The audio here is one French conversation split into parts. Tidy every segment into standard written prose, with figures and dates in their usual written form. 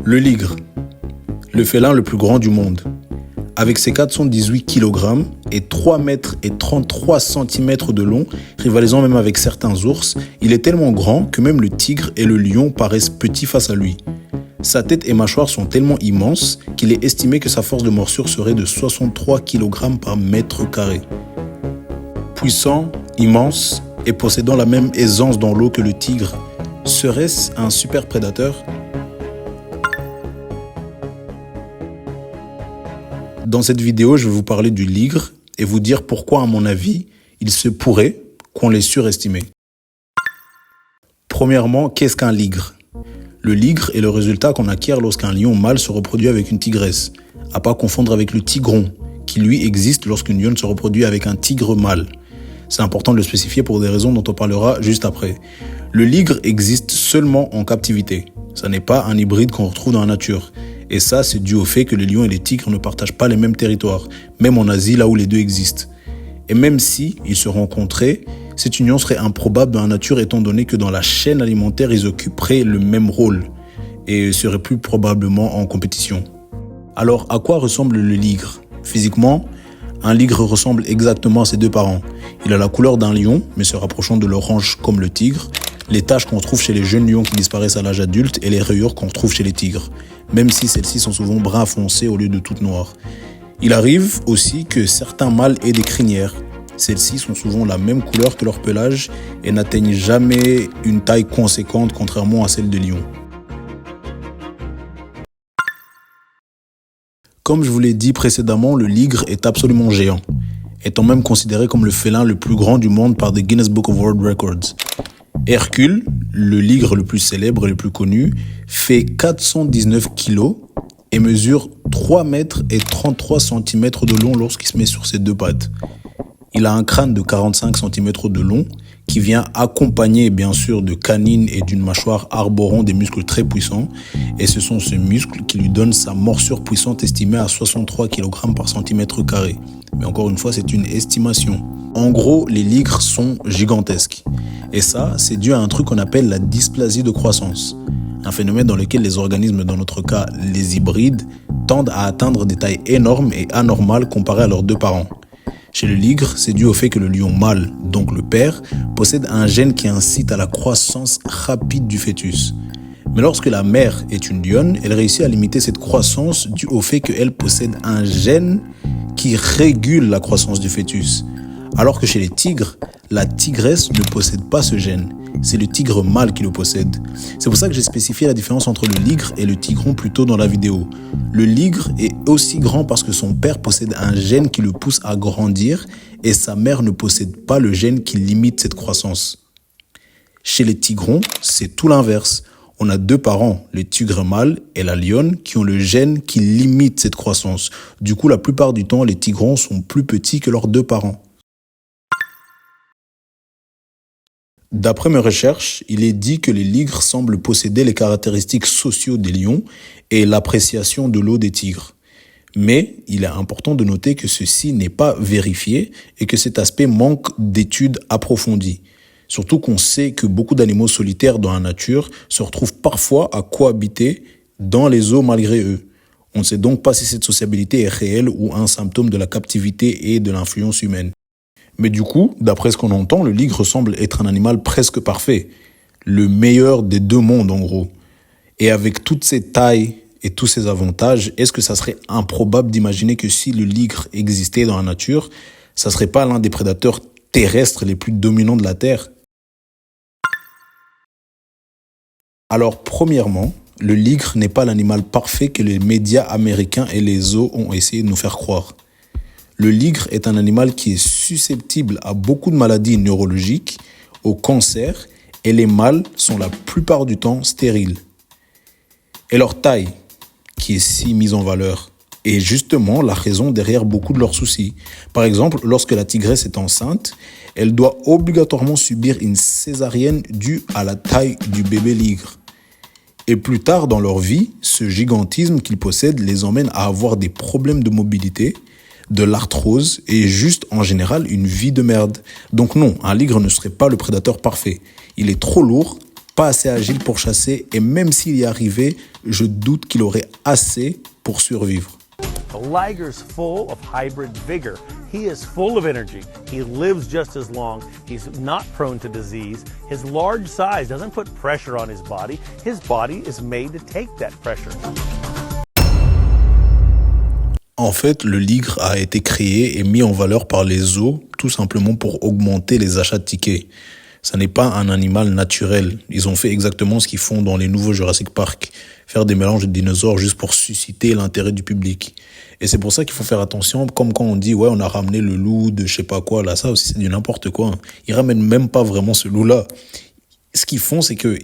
Le ligre, le félin le plus grand du monde. Avec ses 418 kg et 3 mètres et 33 cm de long, rivalisant même avec certains ours, il est tellement grand que même le tigre et le lion paraissent petits face à lui. Sa tête et mâchoire sont tellement immenses qu'il est estimé que sa force de morsure serait de 63 kg par mètre carré. Puissant, immense et possédant la même aisance dans l'eau que le tigre, serait-ce un super prédateur ? Dans cette vidéo, je vais vous parler du ligre et vous dire pourquoi, à mon avis, il se pourrait qu'on l'ait surestimé. Premièrement, qu'est-ce qu'un ligre ? Le ligre est le résultat qu'on acquiert lorsqu'un lion mâle se reproduit avec une tigresse, à pas confondre avec le tigron, qui lui existe lorsqu'une lionne se reproduit avec un tigre mâle. C'est important de le spécifier pour des raisons dont on parlera juste après. Le ligre existe seulement en captivité. Ça n'est pas un hybride qu'on retrouve dans la nature. Et ça, c'est dû au fait que les lions et les tigres ne partagent pas les mêmes territoires, même en Asie, là où les deux existent. Et même si ils se rencontraient, cette union serait improbable dans la nature étant donné que dans la chaîne alimentaire, ils occuperaient le même rôle et seraient plus probablement en compétition. Alors, à quoi ressemble le ligre ? Physiquement, un ligre ressemble exactement à ses deux parents. Il a la couleur d'un lion, mais se rapprochant de l'orange comme le tigre, les taches qu'on trouve chez les jeunes lions qui disparaissent à l'âge adulte et les rayures qu'on trouve chez les tigres, même si celles-ci sont souvent brun foncé au lieu de toutes noires. Il arrive aussi que certains mâles aient des crinières. Celles-ci sont souvent la même couleur que leur pelage et n'atteignent jamais une taille conséquente contrairement à celle des lions. Comme je vous l'ai dit précédemment, le ligre est absolument géant, étant même considéré comme le félin le plus grand du monde par the Guinness Book of World Records. Hercule, le ligre le plus célèbre et le plus connu, fait 419 kg et mesure 3 mètres et 33 cm de long lorsqu'il se met sur ses deux pattes. Il a un crâne de 45 cm de long qui vient accompagné bien sûr de canines et d'une mâchoire arborant des muscles très puissants. Et ce sont ces muscles qui lui donnent sa morsure puissante estimée à 63 kg par centimètre carré. Mais encore une fois, c'est une estimation. En gros, les ligres sont gigantesques. Et ça, c'est dû à un truc qu'on appelle la dysplasie de croissance. Un phénomène dans lequel les organismes, dans notre cas les hybrides, tendent à atteindre des tailles énormes et anormales comparées à leurs deux parents. Chez le ligre, c'est dû au fait que le lion mâle, donc le père, possède un gène qui incite à la croissance rapide du fœtus. Mais lorsque la mère est une lionne, elle réussit à limiter cette croissance dû au fait qu'elle possède un gène qui régule la croissance du fœtus. Alors que chez les tigres, la tigresse ne possède pas ce gène. C'est le tigre mâle qui le possède. C'est pour ça que j'ai spécifié la différence entre le ligre et le tigron plus tôt dans la vidéo. Le ligre est aussi grand parce que son père possède un gène qui le pousse à grandir et sa mère ne possède pas le gène qui limite cette croissance. Chez les tigrons, c'est tout l'inverse. On a deux parents, le tigre mâle et la lionne, qui ont le gène qui limite cette croissance. Du coup, la plupart du temps, les tigrons sont plus petits que leurs deux parents. D'après mes recherches, il est dit que les ligres semblent posséder les caractéristiques sociaux des lions et l'appréciation de l'eau des tigres. Mais il est important de noter que ceci n'est pas vérifié et que cet aspect manque d'études approfondies. Surtout qu'on sait que beaucoup d'animaux solitaires dans la nature se retrouvent parfois à cohabiter dans les eaux malgré eux. On ne sait donc pas si cette sociabilité est réelle ou un symptôme de la captivité et de l'influence humaine. Mais du coup, d'après ce qu'on entend, le ligre semble être un animal presque parfait. Le meilleur des deux mondes, en gros. Et avec toutes ces tailles et tous ces avantages, est-ce que ça serait improbable d'imaginer que si le ligre existait dans la nature, ça serait pas l'un des prédateurs terrestres les plus dominants de la Terre ? Alors, premièrement, le ligre n'est pas l'animal parfait que les médias américains et les zoos ont essayé de nous faire croire. Le ligre est un animal qui est susceptible à beaucoup de maladies neurologiques, au cancer, et les mâles sont la plupart du temps stériles. Et leur taille, qui est si mise en valeur, est justement la raison derrière beaucoup de leurs soucis. Par exemple, lorsque la tigresse est enceinte, elle doit obligatoirement subir une césarienne due à la taille du bébé ligre. Et plus tard dans leur vie, ce gigantisme qu'ils possèdent les emmène à avoir des problèmes de mobilité, de l'arthrose et juste en général une vie de merde. Donc non, un ligre ne serait pas le prédateur parfait. Il est trop lourd, pas assez agile pour chasser, et même s'il y arrivait, je doute qu'il aurait assez pour survivre. The liger's full of hybrid vigor. He is full of energy. He lives just as long. He's not prone to disease. His large size doesn't put pressure on his body. His body is made to take that pressure. En fait, le ligre a été créé et mis en valeur par les zoos tout simplement pour augmenter les achats de tickets. Ça n'est pas un animal naturel. Ils ont fait exactement ce qu'ils font dans les nouveaux Jurassic Park. Faire des mélanges de dinosaures juste pour susciter l'intérêt du public. Et c'est pour ça qu'il faut faire attention, comme quand on dit, ouais, on a ramené le loup de je sais pas quoi, là, ça aussi c'est du n'importe quoi. Ils ramènent même pas vraiment ce loup-là. Ce qu'ils font, c'est que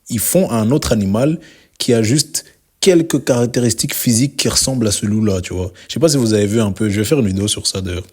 ils font un autre animal qui a juste quelques caractéristiques physiques qui ressemblent à ce loup-là, tu vois. Je sais pas si vous avez vu un peu, je vais faire une vidéo sur ça d'ailleurs.